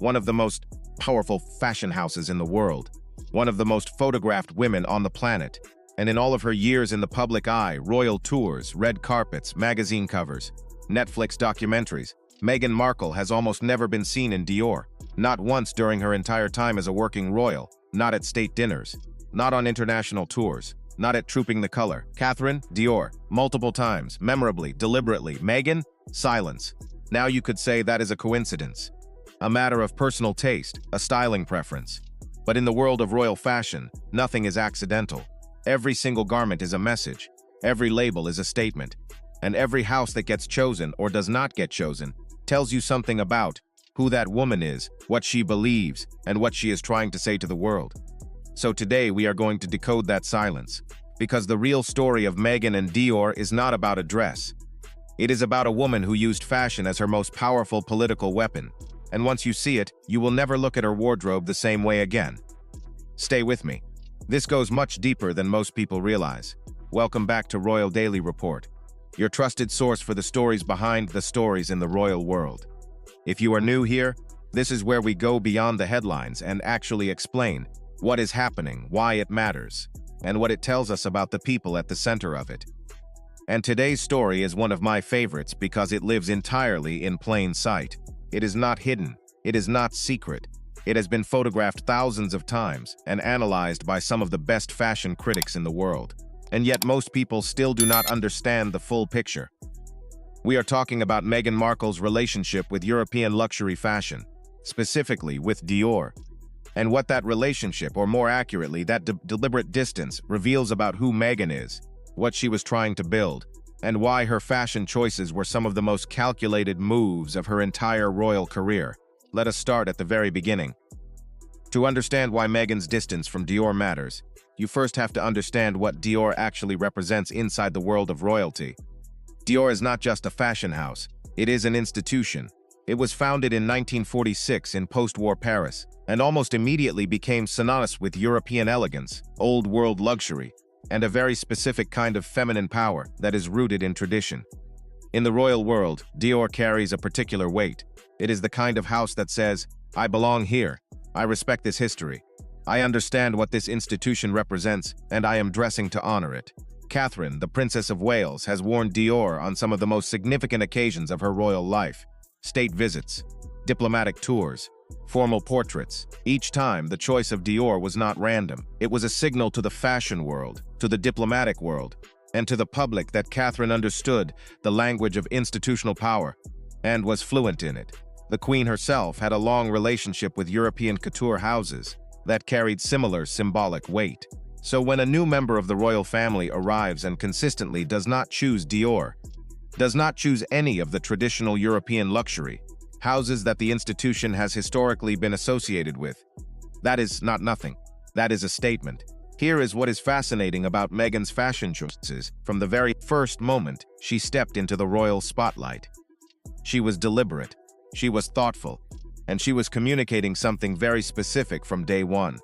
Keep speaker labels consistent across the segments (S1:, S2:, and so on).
S1: one of the most powerful fashion houses in the world, one of the most photographed women on the planet, and in all of her years in the public eye, royal tours, red carpets, magazine covers, Netflix documentaries, Meghan Markle has almost never been seen in Dior, not once during her entire time as a working royal, not at state dinners, not on international tours, not at Trooping the Color. Catherine, Dior, multiple times, memorably, deliberately. Meghan, silence. Now you could say that is a coincidence, a matter of personal taste, a styling preference. But in the world of royal fashion, nothing is accidental. Every single garment is a message, every label is a statement, and every house that gets chosen or does not get chosen tells you something about who that woman is, what she believes, and what she is trying to say to the world. So today we are going to decode that silence, because the real story of Meghan and Dior is not about a dress. It is about a woman who used fashion as her most powerful political weapon, and once you see it, you will never look at her wardrobe the same way again. Stay with me. This goes much deeper than most people realize. Welcome back to Royal Daily Report, your trusted source for the stories behind the stories in the royal world. If you are new here, this is where we go beyond the headlines and actually explain what is happening, why it matters, and what it tells us about the people at the center of it. And today's story is one of my favorites because it lives entirely in plain sight. It is not hidden, it is not secret. It has been photographed thousands of times and analyzed by some of the best fashion critics in the world. And yet most people still do not understand the full picture. We are talking about Meghan Markle's relationship with European luxury fashion, specifically with Dior, and what that relationship, or more accurately, that deliberate distance, reveals about who Meghan is, what she was trying to build, and why her fashion choices were some of the most calculated moves of her entire royal career. Let us start at the very beginning. To understand why Meghan's distance from Dior matters, you first have to understand what Dior actually represents inside the world of royalty. Dior is not just a fashion house, it is an institution. It was founded in 1946 in post-war Paris, and almost immediately became synonymous with European elegance, old-world luxury, and a very specific kind of feminine power that is rooted in tradition. In the royal world, Dior carries a particular weight. It is the kind of house that says, "I belong here. I respect this history. I understand what this institution represents, and I am dressing to honor it." Catherine, the Princess of Wales, has worn Dior on some of the most significant occasions of her royal life. State visits, diplomatic tours, formal portraits. Each time, the choice of Dior was not random. It was a signal to the fashion world, to the diplomatic world, and to the public that Catherine understood the language of institutional power and was fluent in it. The Queen herself had a long relationship with European couture houses that carried similar symbolic weight. So when a new member of the royal family arrives and consistently does not choose Dior, does not choose any of the traditional European luxury houses that the institution has historically been associated with, that is not nothing. That is a statement. Here is what is fascinating about Meghan's fashion choices from the very first moment she stepped into the royal spotlight. She was deliberate, she was thoughtful, and she was communicating something very specific from day one.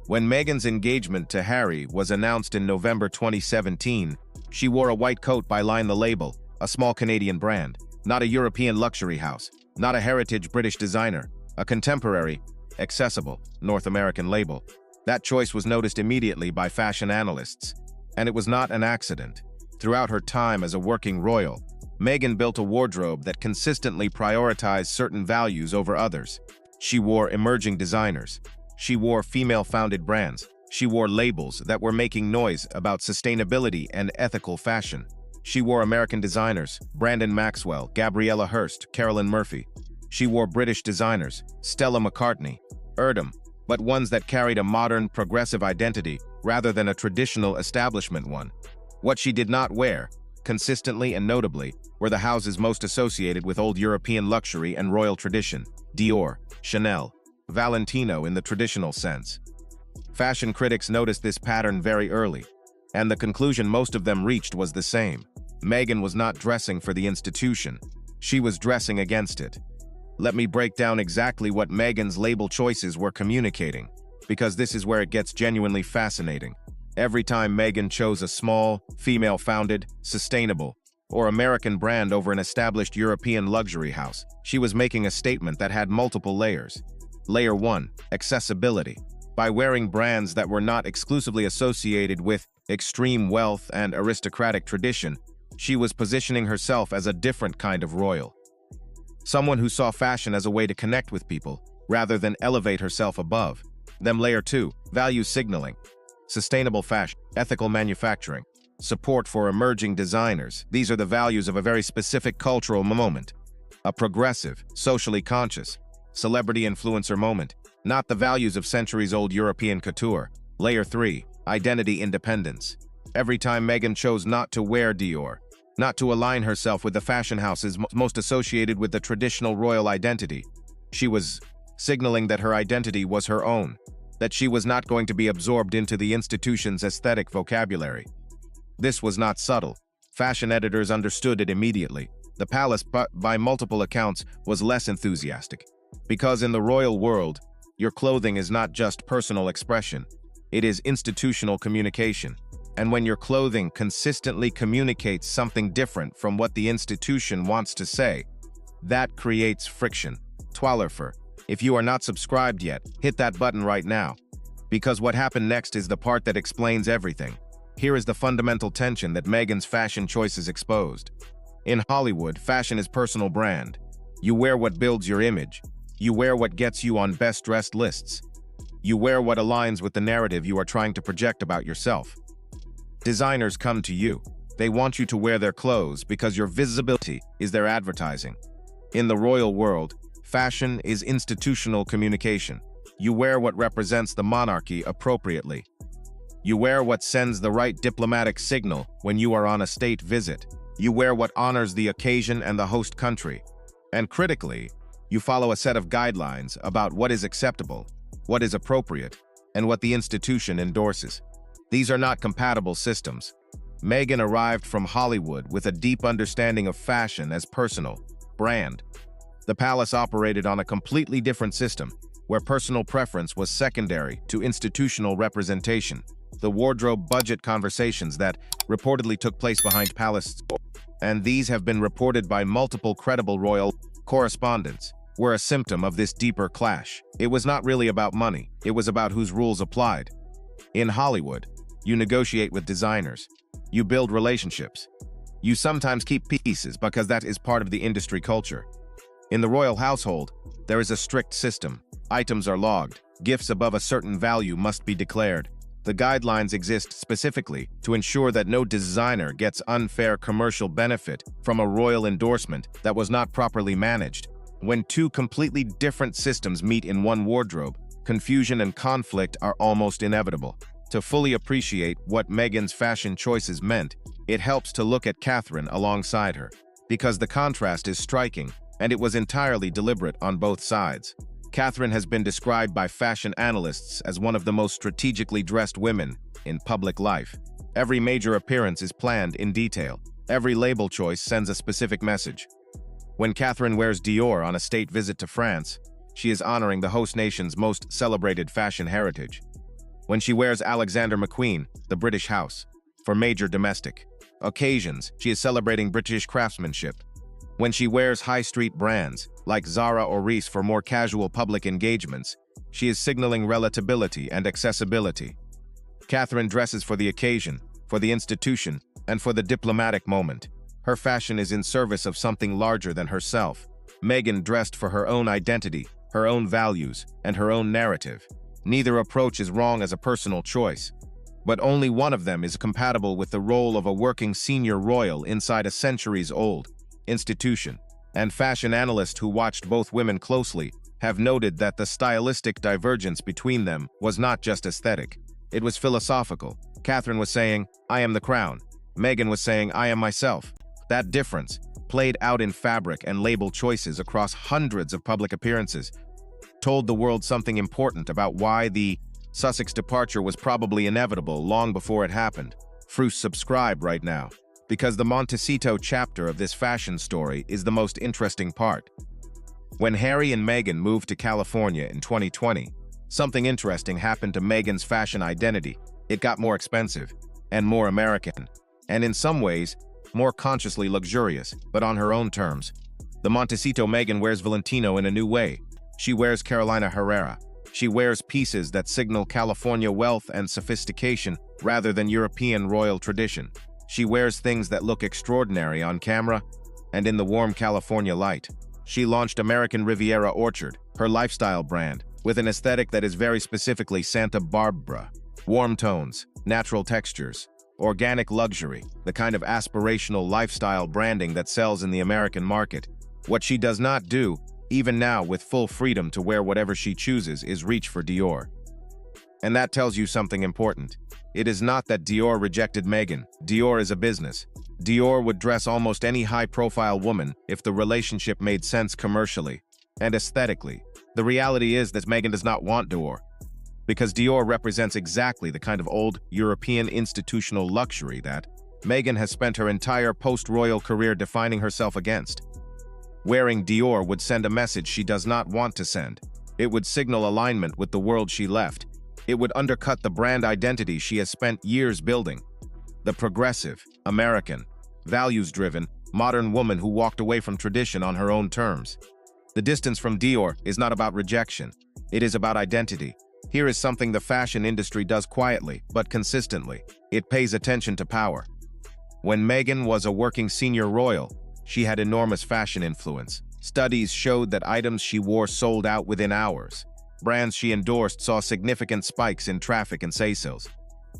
S1: When Meghan's engagement to Harry was announced in November 2017, she wore a white coat by Line the Label, a small Canadian brand, not a European luxury house, not a heritage British designer, a contemporary, accessible, North American label. That choice was noticed immediately by fashion analysts, and it was not an accident. Throughout her time as a working royal, Meghan built a wardrobe that consistently prioritized certain values over others. She wore emerging designers. She wore female-founded brands. She wore labels that were making noise about sustainability and ethical fashion. She wore American designers, Brandon Maxwell, Gabriella Hearst, Carolyn Murphy. She wore British designers, Stella McCartney, Erdem, but ones that carried a modern, progressive identity rather than a traditional establishment one. What she did not wear, consistently and notably, were the houses most associated with old European luxury and royal tradition: Dior, Chanel, Valentino in the traditional sense. Fashion critics noticed this pattern very early, and the conclusion most of them reached was the same. Meghan was not dressing for the institution. She was dressing against it. Let me break down exactly what Meghan's label choices were communicating, because this is where it gets genuinely fascinating. Every time Meghan chose a small, female-founded, sustainable, or American brand over an established European luxury house, she was making a statement that had multiple layers. Layer 1. Accessibility. By wearing brands that were not exclusively associated with extreme wealth and aristocratic tradition, she was positioning herself as a different kind of royal. Someone who saw fashion as a way to connect with people, rather than elevate herself above. Then Layer 2. Value signaling. Sustainable fashion, ethical manufacturing, support for emerging designers. These are the values of a very specific cultural moment. A progressive, socially conscious, celebrity influencer moment, not the values of centuries-old European couture. Layer 3. Identity independence. Every time Meghan chose not to wear Dior, not to align herself with the fashion houses most associated with the traditional royal identity, she was signaling that her identity was her own, that she was not going to be absorbed into the institution's aesthetic vocabulary. This was not subtle. Fashion editors understood it immediately. The palace, by multiple accounts, was less enthusiastic. Because in the royal world, your clothing is not just personal expression, it is institutional communication. And when your clothing consistently communicates something different from what the institution wants to say, that creates friction. Twallerfer, if you are not subscribed yet, hit that button right now. Because what happened next is the part that explains everything. Here is the fundamental tension that Meghan's fashion choices exposed. In Hollywood, fashion is personal brand. You wear what builds your image. You wear what gets you on best-dressed lists. You wear what aligns with the narrative you are trying to project about yourself. Designers come to you. They want you to wear their clothes because your visibility is their advertising. In the royal world, fashion is institutional communication. You wear what represents the monarchy appropriately. You wear what sends the right diplomatic signal when you are on a state visit. You wear what honors the occasion and the host country. And critically, you follow a set of guidelines about what is acceptable, what is appropriate, and what the institution endorses. These are not compatible systems. Meghan arrived from Hollywood with a deep understanding of fashion as personal brand. The palace operated on a completely different system, where personal preference was secondary to institutional representation. The wardrobe budget conversations that reportedly took place behind palace doors, and these have been reported by multiple credible royal correspondents, were a symptom of this deeper clash. It was not really about money, it was about whose rules applied. In Hollywood, you negotiate with designers. You build relationships. You sometimes keep pieces because that is part of the industry culture. In the royal household, there is a strict system. Items are logged. Gifts above a certain value must be declared. The guidelines exist specifically to ensure that no designer gets unfair commercial benefit from a royal endorsement that was not properly managed. When two completely different systems meet in one wardrobe, confusion and conflict are almost inevitable. To fully appreciate what Meghan's fashion choices meant, it helps to look at Catherine alongside her, because the contrast is striking, and it was entirely deliberate on both sides. Catherine has been described by fashion analysts as one of the most strategically dressed women in public life. Every major appearance is planned in detail. Every label choice sends a specific message. When Catherine wears Dior on a state visit to France, she is honoring the host nation's most celebrated fashion heritage. When she wears Alexander McQueen, the British house, for major domestic occasions, she is celebrating British craftsmanship. When she wears high-street brands, like Zara or Reiss for more casual public engagements, she is signaling relatability and accessibility. Catherine dresses for the occasion, for the institution, and for the diplomatic moment. Her fashion is in service of something larger than herself. Meghan dressed for her own identity, her own values, and her own narrative. Neither approach is wrong as a personal choice, but only one of them is compatible with the role of a working senior royal inside a centuries-old institution. And fashion analysts who watched both women closely have noted that the stylistic divergence between them was not just aesthetic. It was philosophical. Catherine was saying, "I am the crown." Meghan was saying, "I am myself." That difference, played out in fabric and label choices across hundreds of public appearances, told the world something important about why the Sussex departure was probably inevitable long before it happened. Subscribe right now, because the Montecito chapter of this fashion story is the most interesting part. When Harry and Meghan moved to California in 2020, something interesting happened to Meghan's fashion identity. It got more expensive and more American, and in some ways, more consciously luxurious, but on her own terms. The Montecito Meghan wears Valentino in a new way. She wears Carolina Herrera. She wears pieces that signal California wealth and sophistication rather than European royal tradition. She wears things that look extraordinary on camera and in the warm California light. She launched American Riviera Orchard, her lifestyle brand, with an aesthetic that is very specifically Santa Barbara. Warm tones, natural textures, organic luxury, the kind of aspirational lifestyle branding that sells in the American market. What she does not do, even now with full freedom to wear whatever she chooses, is reach for Dior. And that tells you something important. It is not that Dior rejected Meghan. Dior is a business. Dior would dress almost any high-profile woman if the relationship made sense commercially and aesthetically. The reality is that Meghan does not want Dior, because Dior represents exactly the kind of old European institutional luxury that Meghan has spent her entire post-royal career defining herself against. Wearing Dior would send a message she does not want to send. It would signal alignment with the world she left. It would undercut the brand identity she has spent years building. The progressive, American, values-driven, modern woman who walked away from tradition on her own terms. The distance from Dior is not about rejection. It is about identity. Here is something the fashion industry does quietly, but consistently. It pays attention to power. When Meghan was a working senior royal, she had enormous fashion influence. Studies showed that items she wore sold out within hours. Brands she endorsed saw significant spikes in traffic and sales.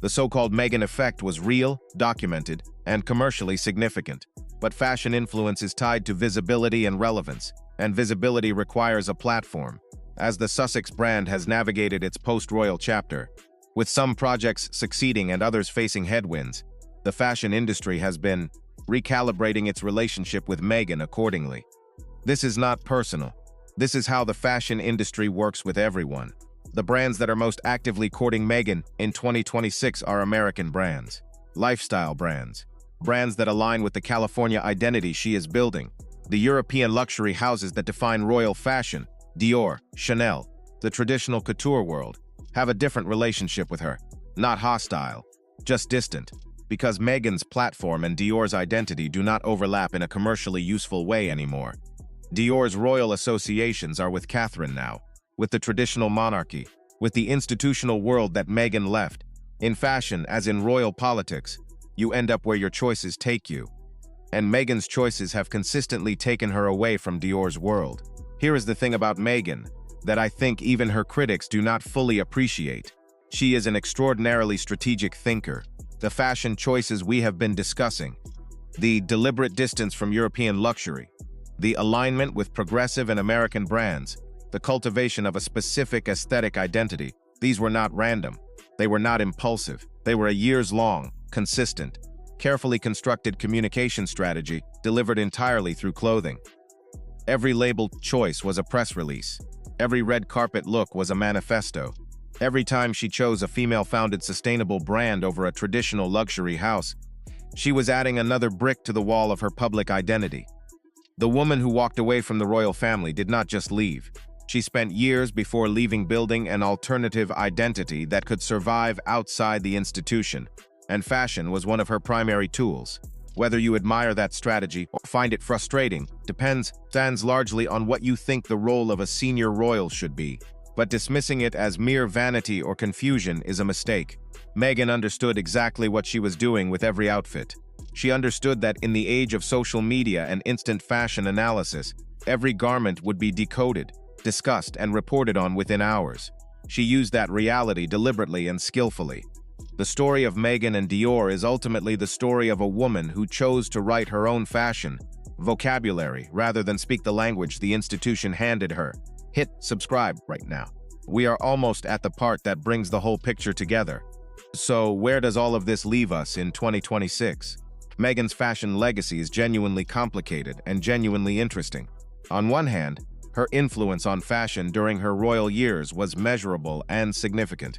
S1: The so-called Meghan effect was real, documented, and commercially significant. But fashion influence is tied to visibility and relevance, and visibility requires a platform. As the Sussex brand has navigated its post-royal chapter, with some projects succeeding and others facing headwinds, the fashion industry has been recalibrating its relationship with Meghan accordingly. This is not personal. This is how the fashion industry works with everyone. The brands that are most actively courting Meghan in 2026 are American brands, lifestyle brands, brands that align with the California identity she is building, the European luxury houses that define royal fashion, Dior, Chanel, the traditional couture world, have a different relationship with her. Not hostile, just distant, because Meghan's platform and Dior's identity do not overlap in a commercially useful way anymore. Dior's royal associations are with Catherine now, with the traditional monarchy, with the institutional world that Meghan left. In fashion, as in royal politics, you end up where your choices take you. And Meghan's choices have consistently taken her away from Dior's world. Here is the thing about Meghan that I think even her critics do not fully appreciate. She is an extraordinarily strategic thinker. The fashion choices we have been discussing, the deliberate distance from European luxury, the alignment with progressive and American brands, the cultivation of a specific aesthetic identity, these were not random. They were not impulsive. They were a years-long, consistent, carefully constructed communication strategy delivered entirely through clothing. Every labeled choice was a press release. Every red carpet look was a manifesto. Every time she chose a female-founded sustainable brand over a traditional luxury house, she was adding another brick to the wall of her public identity. The woman who walked away from the royal family did not just leave. She spent years before leaving building an alternative identity that could survive outside the institution, and fashion was one of her primary tools. Whether you admire that strategy or find it frustrating stands largely on what you think the role of a senior royal should be. But dismissing it as mere vanity or confusion is a mistake. Meghan understood exactly what she was doing with every outfit. She understood that in the age of social media and instant fashion analysis, every garment would be decoded, discussed, and reported on within hours. She used that reality deliberately and skillfully. The story of Meghan and Dior is ultimately the story of a woman who chose to write her own fashion vocabulary rather than speak the language the institution handed her. Hit subscribe right now. We are almost at the part that brings the whole picture together. So where does all of this leave us in 2026? Meghan's fashion legacy is genuinely complicated and genuinely interesting. On one hand, her influence on fashion during her royal years was measurable and significant.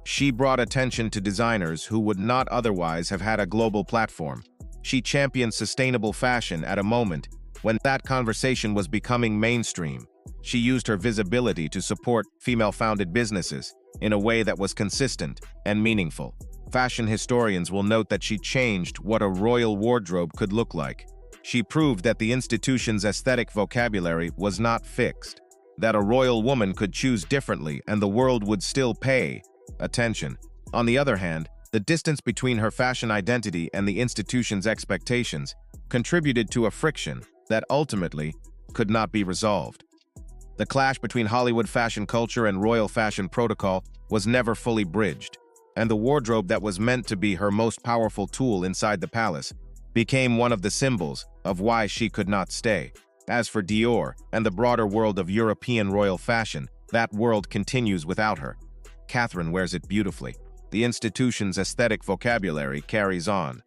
S1: She brought attention to designers who would not otherwise have had a global platform. She championed sustainable fashion at a moment when that conversation was becoming mainstream. She used her visibility to support female-founded businesses in a way that was consistent and meaningful. Fashion historians will note that she changed what a royal wardrobe could look like. She proved that the institution's aesthetic vocabulary was not fixed. that a royal woman could choose differently and the world would still pay attention. On the other hand, the distance between her fashion identity and the institution's expectations contributed to a friction that ultimately could not be resolved. The clash between Hollywood fashion culture and royal fashion protocol was never fully bridged, and the wardrobe that was meant to be her most powerful tool inside the palace became one of the symbols of why she could not stay. As for Dior and the broader world of European royal fashion, that world continues without her. Catherine wears it beautifully. The institution's aesthetic vocabulary carries on.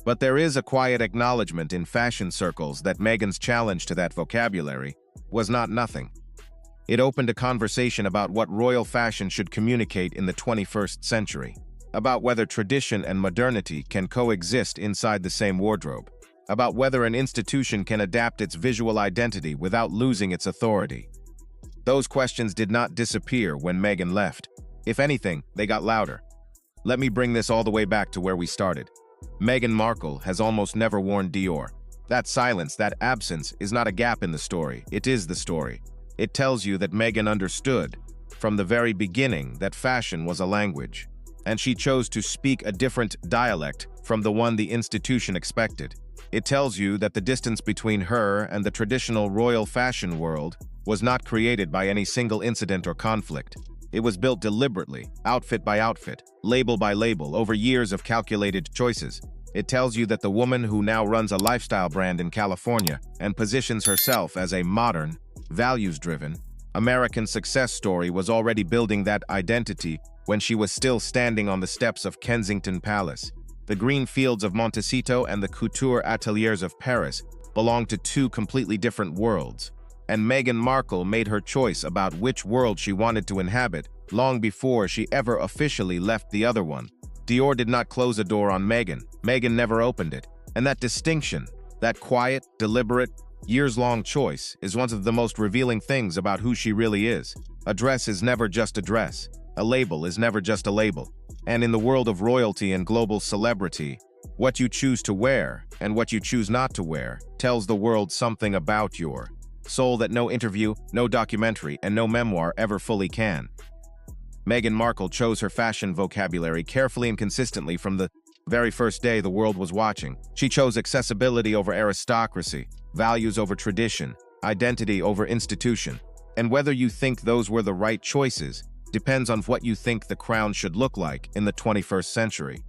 S1: But there is a quiet acknowledgement in fashion circles that Meghan's challenge to that vocabulary was not nothing. It opened a conversation about what royal fashion should communicate in the 21st century, about whether tradition and modernity can coexist inside the same wardrobe, about whether an institution can adapt its visual identity without losing its authority. Those questions did not disappear when Meghan left. If anything, they got louder. Let me bring this all the way back to where we started. Meghan Markle has almost never worn Dior. That silence, that absence, is not a gap in the story. It is the story. It tells you that Meghan understood, from the very beginning, that fashion was a language, and she chose to speak a different dialect from the one the institution expected. It tells you that the distance between her and the traditional royal fashion world was not created by any single incident or conflict. It was built deliberately, outfit by outfit, label by label, over years of calculated choices. It tells you that the woman who now runs a lifestyle brand in California and positions herself as a modern, values-driven, American success story was already building that identity when she was still standing on the steps of Kensington Palace. The green fields of Montecito and the couture ateliers of Paris belonged to two completely different worlds. And Meghan Markle made her choice about which world she wanted to inhabit long before she ever officially left the other one. Dior did not close a door on Meghan. Meghan never opened it. And that distinction, that quiet, deliberate, years-long choice, is one of the most revealing things about who she really is. A dress is never just a dress. A label is never just a label. And in the world of royalty and global celebrity, what you choose to wear and what you choose not to wear tells the world something about your soul that no interview, no documentary, and no memoir ever fully can. Meghan Markle chose her fashion vocabulary carefully and consistently from the very first day the world was watching. She chose accessibility over aristocracy, values over tradition, identity over institution. And whether you think those were the right choices depends on what you think the crown should look like in the 21st century.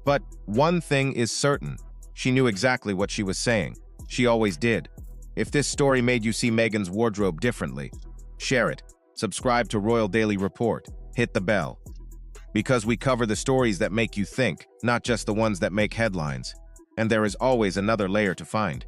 S1: But one thing is certain, she knew exactly what she was saying. She always did. If this story made you see Meghan's wardrobe differently, share it, subscribe to Royal Daily Report, hit the bell. Because we cover the stories that make you think, not just the ones that make headlines. And there is always another layer to find.